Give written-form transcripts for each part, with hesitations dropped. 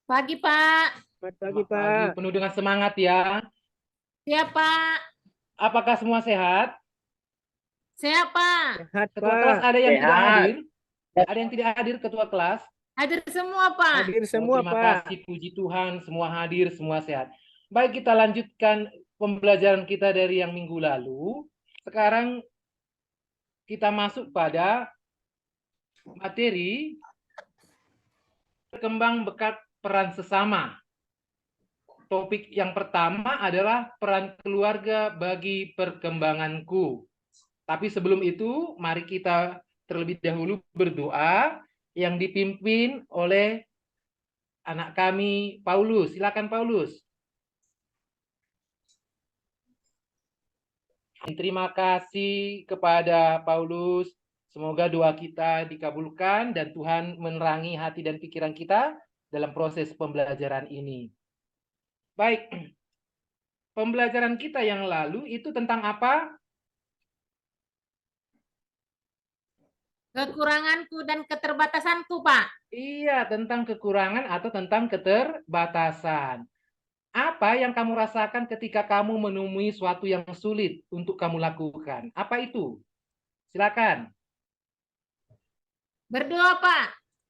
Pagi, Pak. Selamat pagi, Selamat pagi, Pak. penuh dengan semangat ya. Siapa? Apakah semua sehat? Siapa? Sehat, Ketua kelas Pak. ada yang tidak Sehat. hadir? Ada yang tidak hadir ketua kelas? Hadir semua, Pak. Hadir Oh, semua, terima Pak. kasih, puji Tuhan, semua hadir, semua sehat. Baik, kita lanjutkan pembelajaran kita dari yang minggu lalu. Sekarang kita masuk pada materi berkembang berkat peran sesama. Topik yang pertama adalah peran keluarga bagi perkembanganku. Tapi sebelum itu, mari kita terlebih dahulu berdoa yang dipimpin oleh anak kami, Paulus. Silakan, Paulus. Terima kasih kepada Paulus. Semoga doa kita dikabulkan dan Tuhan menerangi hati dan pikiran kita dalam proses pembelajaran ini. Baik, pembelajaran kita yang lalu itu tentang apa? Kekuranganku dan keterbatasanku, Pak. Iya, tentang kekurangan atau tentang keterbatasan. Apa yang kamu rasakan ketika kamu menemui suatu yang sulit untuk kamu lakukan? Apa itu? Silakan. Berdoa, Pak.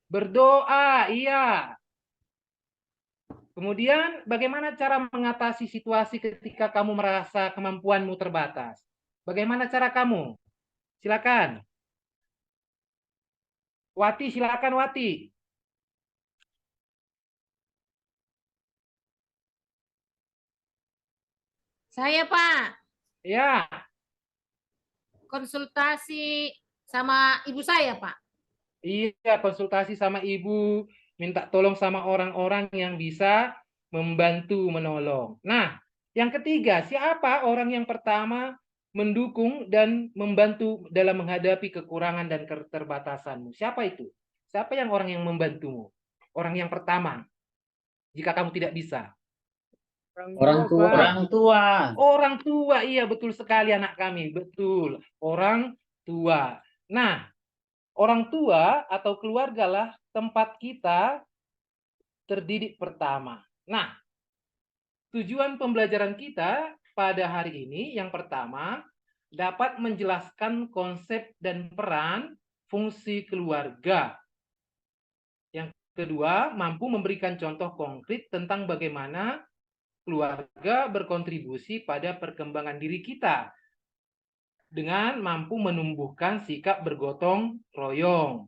Berdoa, iya. Kemudian, bagaimana cara mengatasi situasi ketika kamu merasa kemampuanmu terbatas? Bagaimana cara kamu? Silakan. Wati, silakan Wati. Saya, Pak, Ya, konsultasi sama ibu saya, Pak. iya, konsultasi sama ibu, minta tolong sama orang-orang yang bisa membantu menolong. Nah, yang ketiga, siapa orang yang pertama mendukung dan membantu dalam menghadapi kekurangan dan keterbatasanmu? Siapa itu? Siapa yang orang yang membantumu? Orang yang pertama, jika kamu tidak bisa. Orang tua. Pak. Orang tua. Orang tua, iya betul sekali anak kami, betul. Orang tua. Nah, orang tua atau keluarga lah tempat kita terdidik pertama. Nah, tujuan pembelajaran kita pada hari ini yang pertama dapat menjelaskan konsep dan peran fungsi keluarga. Yang kedua, mampu memberikan contoh konkret tentang bagaimana keluarga berkontribusi pada perkembangan diri kita dengan mampu menumbuhkan sikap bergotong royong.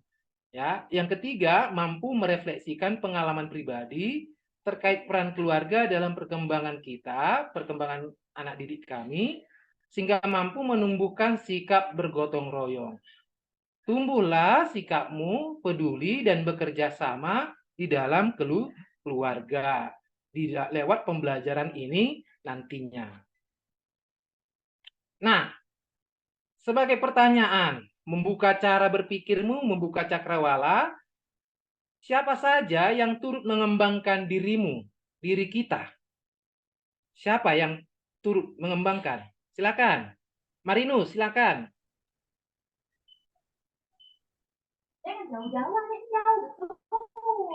Ya, yang ketiga, mampu merefleksikan pengalaman pribadi terkait peran keluarga dalam perkembangan kita, perkembangan anak didik kami, sehingga mampu menumbuhkan sikap bergotong royong. Tumbuhlah sikapmu peduli dan bekerja sama di dalam keluarga lewat pembelajaran ini nantinya. Nah, sebagai pertanyaan, membuka cara berpikirmu, membuka cakrawala, siapa saja yang turut mengembangkan dirimu, diri kita? Siapa yang turut mengembangkan? Silakan. Marinus, silakan.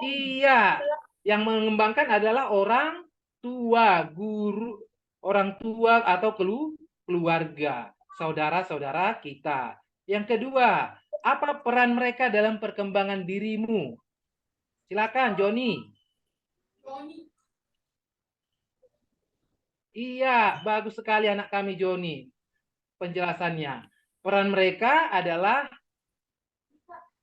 Iya, yang mengembangkan adalah orang tua, guru, orang tua atau keluarga, saudara-saudara kita. Yang kedua, apa peran mereka dalam perkembangan dirimu? Silakan, Joni. Iya, bagus sekali anak kami, Joni. Penjelasannya. Peran mereka adalah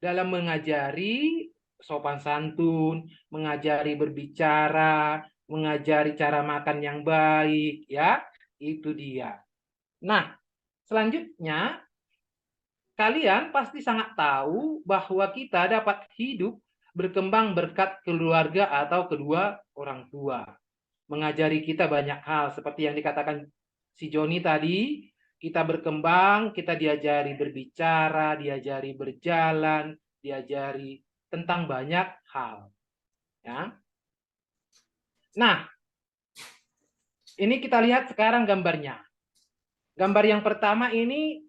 dalam mengajari sopan santun, mengajari berbicara, mengajari cara makan yang baik, ya. Itu dia. Nah, selanjutnya kalian pasti sangat tahu bahwa kita dapat hidup berkembang berkat keluarga atau kedua orang tua. Mengajari kita banyak hal seperti yang dikatakan si Joni tadi, kita berkembang, kita diajari berbicara, diajari berjalan, diajari tentang banyak hal. Ya. Nah, ini kita lihat sekarang gambarnya. Gambar yang pertama ini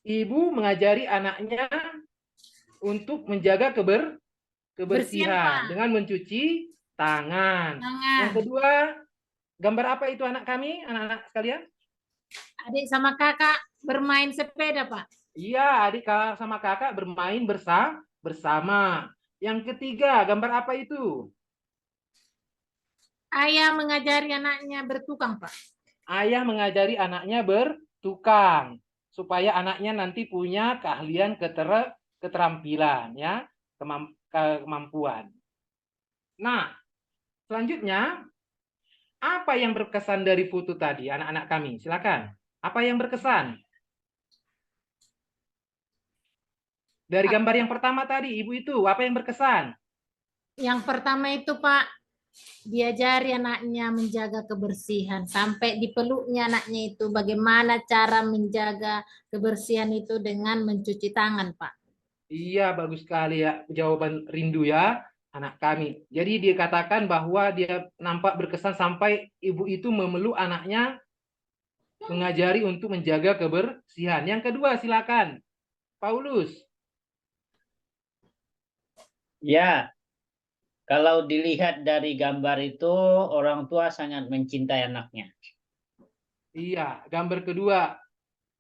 ibu mengajari anaknya untuk menjaga kebersihan Pak. dengan mencuci tangan. Yang Tangan. kedua, gambar apa itu anak kami, anak-anak sekalian? Adik sama kakak bermain sepeda, Pak. Iya, adik sama kakak bermain bersama. Yang ketiga, gambar apa itu? Ayah mengajari anaknya bertukang, Pak. Ayah mengajari anaknya bertukang supaya anaknya nanti punya keahlian, keterampilan, ya, kemampuan. Nah, selanjutnya apa yang berkesan dari foto tadi, anak-anak kami? Silakan. Apa yang berkesan? Dari gambar yang pertama tadi, Ibu itu, apa yang berkesan? Yang pertama itu, Pak, diajari anaknya menjaga kebersihan. Sampai dipeluknya anaknya itu bagaimana cara menjaga kebersihan itu dengan mencuci tangan, Pak. Iya, bagus sekali ya jawaban rindu ya anak kami. Jadi dia katakan bahwa dia nampak berkesan sampai ibu itu memeluk anaknya mengajari untuk menjaga kebersihan. Yang kedua, silakan. Paulus. Ya, kalau dilihat dari gambar itu, orang tua sangat mencintai anaknya. Iya, gambar kedua.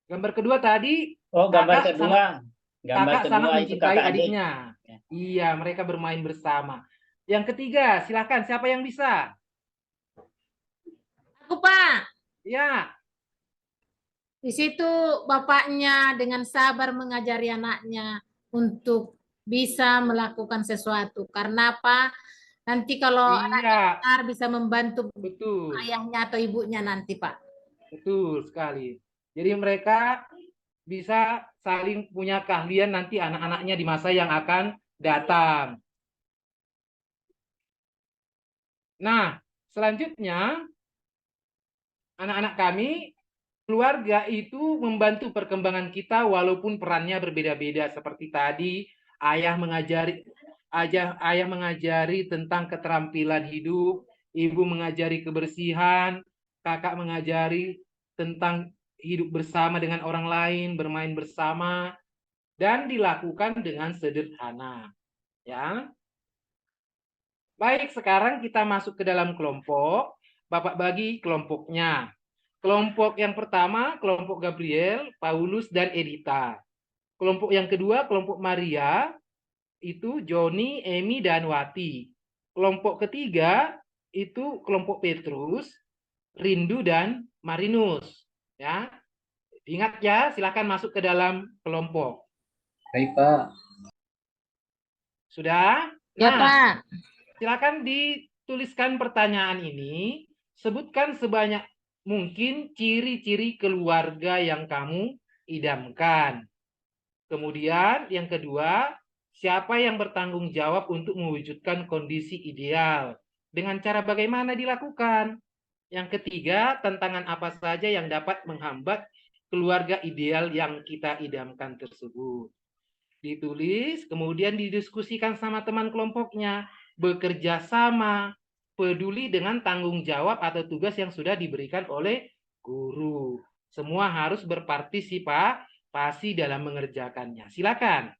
Gambar kedua tadi Oh, gambar kedua. Gambar kakak sangat kedua itu mencintai kakak adik. adiknya. Ya. Iya, mereka bermain bersama. Yang ketiga, silakan siapa yang bisa? Aku, Pak. Ya, Di situ bapaknya dengan sabar mengajari anaknya untuk bisa melakukan sesuatu. Karena apa? Nanti kalau anaknya iya, besar bisa membantu betul. ayahnya atau ibunya nanti, Pak. Betul sekali. Jadi mereka bisa saling punya keahlian nanti anak-anaknya di masa yang akan datang. Nah, selanjutnya anak-anak kami, keluarga itu membantu perkembangan kita walaupun perannya berbeda-beda seperti tadi ayah mengajari tentang keterampilan hidup, ibu mengajari kebersihan, kakak mengajari tentang hidup bersama dengan orang lain, bermain bersama, dan dilakukan dengan sederhana. Ya. Baik, sekarang kita masuk ke dalam kelompok. Bapak bagi kelompoknya. Kelompok yang pertama, kelompok Gabriel, Paulus, dan Edita. Kelompok yang kedua, kelompok Maria, itu Joni, Emi, dan Wati. Kelompok ketiga, itu kelompok Petrus, Rindu, dan Marinus. Ya, ingat ya, silakan masuk ke dalam kelompok. Baik, Pak. Sudah? Ya, Nah, Pak. silakan dituliskan pertanyaan ini. Sebutkan sebanyak mungkin ciri-ciri keluarga yang kamu idamkan. Kemudian yang kedua, siapa yang bertanggung jawab untuk mewujudkan kondisi ideal? Dengan cara bagaimana dilakukan? Yang ketiga, tantangan apa saja yang dapat menghambat keluarga ideal yang kita idamkan tersebut? Ditulis, kemudian didiskusikan sama teman kelompoknya, bekerja sama, peduli dengan tanggung jawab atau tugas yang sudah diberikan oleh guru. Semua harus berpartisipasi dalam mengerjakannya. Silakan.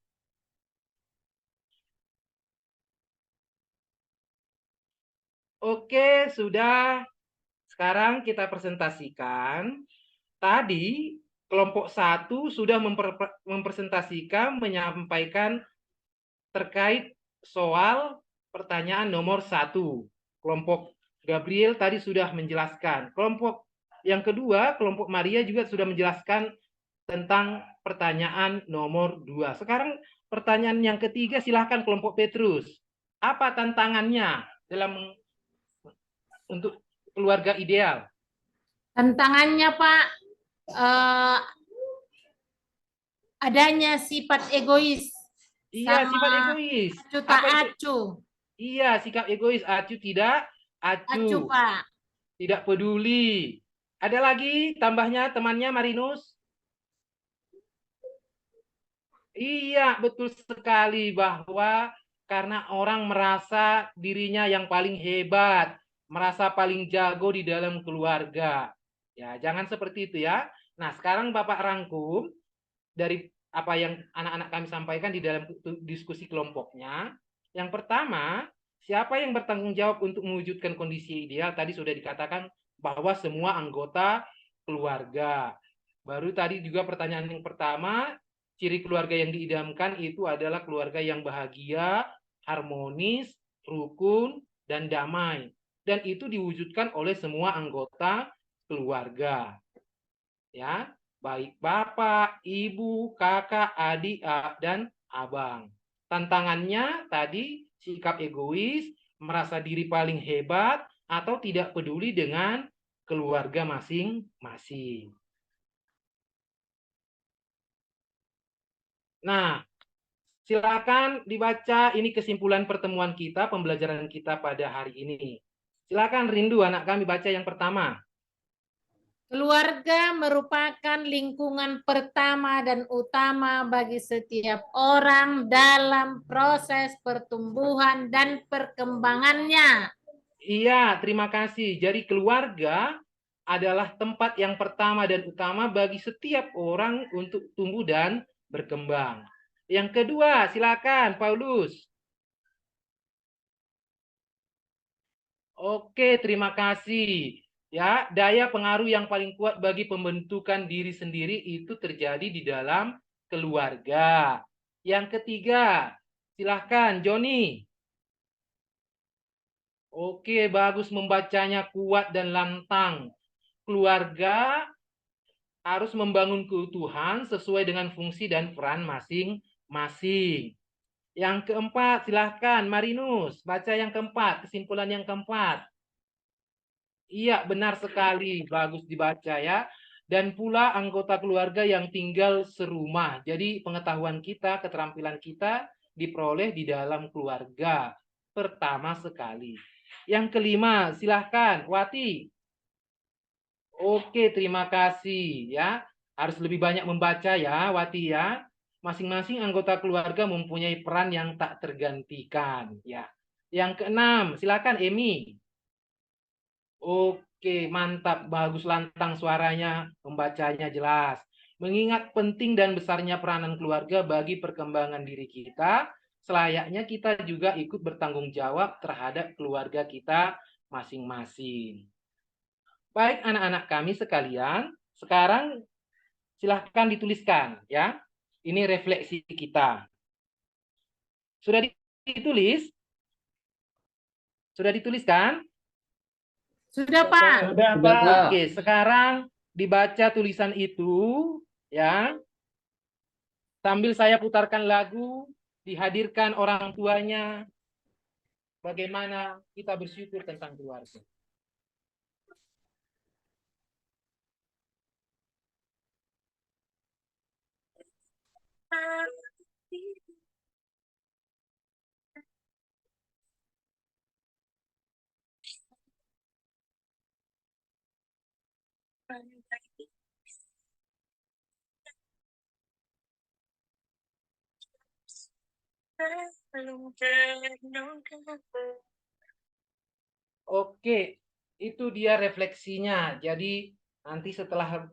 Oke, sudah. Sekarang kita presentasikan. Tadi kelompok 1 sudah mempresentasikan, menyampaikan terkait soal pertanyaan nomor 1. Kelompok Gabriel tadi sudah menjelaskan. Kelompok yang kedua, kelompok Maria juga sudah menjelaskan tentang pertanyaan nomor 2. Sekarang pertanyaan yang ketiga, silahkan kelompok Petrus. Apa tantangannya untuk keluarga ideal? Tantangannya, Pak, adanya sifat egois. Iya, sama sifat egois. acu tak Apa itu? acu. Iya, sikap egois. Acu tidak Acu, acu. Pak. Tidak peduli. Ada lagi tambahnya temannya Marinus? Iya, betul sekali bahwa karena orang merasa dirinya yang paling hebat, merasa paling jago di dalam keluarga. Ya, jangan seperti itu ya. Nah, sekarang Bapak rangkum dari apa yang anak-anak kami sampaikan di dalam diskusi kelompoknya. Yang pertama, siapa yang bertanggung jawab untuk mewujudkan kondisi ideal? Tadi sudah dikatakan bahwa semua anggota keluarga. Baru tadi juga pertanyaan yang pertama, ciri keluarga yang diidamkan itu adalah keluarga yang bahagia, harmonis, rukun, dan damai. Dan itu diwujudkan oleh semua anggota keluarga. Ya, baik bapak, ibu, kakak, adik, dan abang. Tantangannya tadi sikap egois, merasa diri paling hebat, atau tidak peduli dengan keluarga masing-masing. Nah, silakan dibaca ini kesimpulan pertemuan kita, pembelajaran kita pada hari ini. Silakan Rindu, anak kami baca yang pertama. Keluarga merupakan lingkungan pertama dan utama bagi setiap orang dalam proses pertumbuhan dan perkembangannya. Iya, terima kasih. Jadi keluarga adalah tempat yang pertama dan utama bagi setiap orang untuk tumbuh dan berkembang. Yang kedua, silakan Paulus. Oke, terima kasih. Ya, daya pengaruh yang paling kuat bagi pembentukan diri sendiri itu terjadi di dalam keluarga. Yang ketiga, silahkan Joni. Oke, bagus membacanya kuat dan lantang. Keluarga harus membangun keutuhan sesuai dengan fungsi dan peran masing-masing. Yang keempat, silahkan Marinus, baca yang keempat, kesimpulan yang keempat. Iya, benar sekali, bagus dibaca ya. Dan pula anggota keluarga yang tinggal serumah. Jadi pengetahuan kita, keterampilan kita diperoleh di dalam keluarga. Pertama sekali. Yang kelima, silahkan Wati. Oke, terima kasih ya. Harus lebih banyak membaca ya, Wati ya. Masing-masing anggota keluarga mempunyai peran yang tak tergantikan ya. Yang keenam, silakan Emi. Oke, mantap, bagus lantang suaranya, membacanya jelas. Mengingat penting dan besarnya peranan keluarga bagi perkembangan diri kita, selayaknya kita juga ikut bertanggung jawab terhadap keluarga kita masing-masing. Baik anak-anak kami sekalian, sekarang silahkan dituliskan ya. Ini refleksi kita. Sudah ditulis? Sudah dituliskan? Sudah, Pak. Sudah, Pak. Oke, sekarang dibaca tulisan itu ya. Sambil saya putarkan lagu, dihadirkan orang tuanya. Bagaimana kita bersyukur tentang keluarga. Oke, itu dia refleksinya. Jadi nanti setelah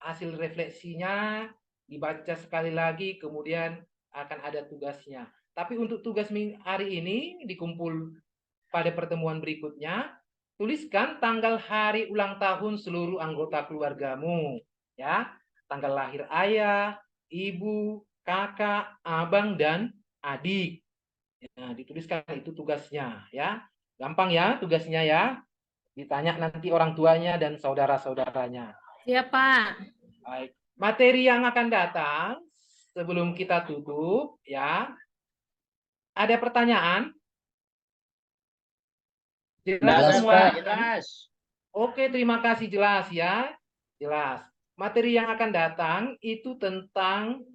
hasil refleksinya dibaca sekali lagi, kemudian akan ada tugasnya. Tapi untuk tugas hari ini dikumpul pada pertemuan berikutnya, tuliskan tanggal hari ulang tahun seluruh anggota keluargamu, ya, tanggal lahir ayah, ibu, kakak, abang, dan adik. Nah, dituliskan itu tugasnya, ya. Gampang ya tugasnya ya. Ditanya nanti orang tuanya dan saudara-saudaranya. Iya, Pak. Baik. Materi yang akan datang sebelum kita tutup, ya. Ada pertanyaan? Jelas Jelas, semua? Pak, jelas. Oke, terima kasih, jelas ya. Jelas. Materi yang akan datang itu tentang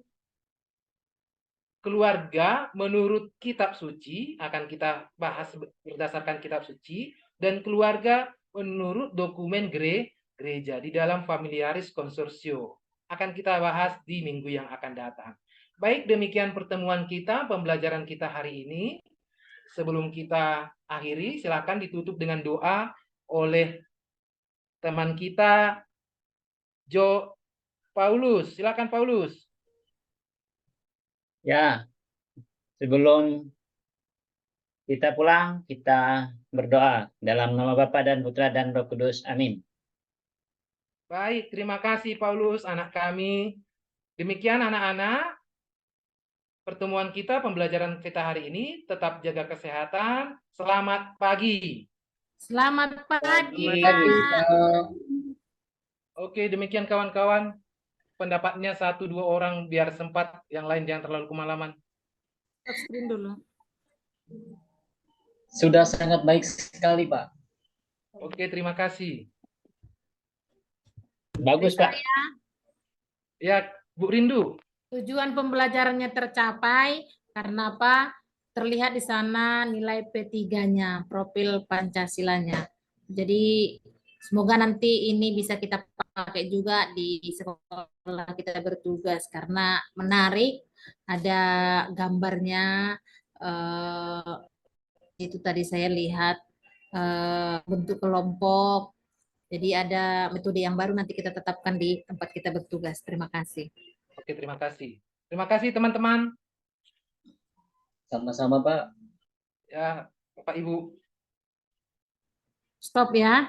keluarga menurut kitab suci, akan kita bahas berdasarkan kitab suci, dan keluarga menurut dokumen gereja di dalam Familiaris Consortio. Akan kita bahas di minggu yang akan datang. Baik, demikian pertemuan kita, pembelajaran kita hari ini. Sebelum kita akhiri, silakan ditutup dengan doa oleh teman kita, Jo Paulus. Silakan Paulus. Ya, sebelum Kita pulang, kita berdoa dalam nama Bapa dan Putra dan Roh Kudus. Amin. Baik, terima kasih Paulus, anak kami. Demikian anak-anak, pertemuan kita, pembelajaran kita hari ini. Tetap jaga kesehatan. Selamat pagi. Selamat pagi, Pagi. Pak. Oke, demikian kawan-kawan. Pendapatnya 1-2 orang biar sempat, yang lain jangan terlalu kemalaman. Stop screen dulu. Sudah sangat baik sekali, Pak. Oke, terima kasih. Bagus, Pak. Ya, Bu Rindu. Tujuan pembelajarannya tercapai karena apa? Terlihat di sana nilai P3-nya, profil Pancasilanya. Jadi semoga nanti ini bisa kita pakai juga di sekolah kita bertugas karena menarik, ada gambarnya, itu tadi saya lihat bentuk kelompok. Jadi ada metode yang baru nanti kita tetapkan di tempat kita bertugas. Terima kasih. Oke, terima kasih. Terima kasih teman-teman. Sama-sama, Pak. Ya, Bapak Ibu. Stop ya.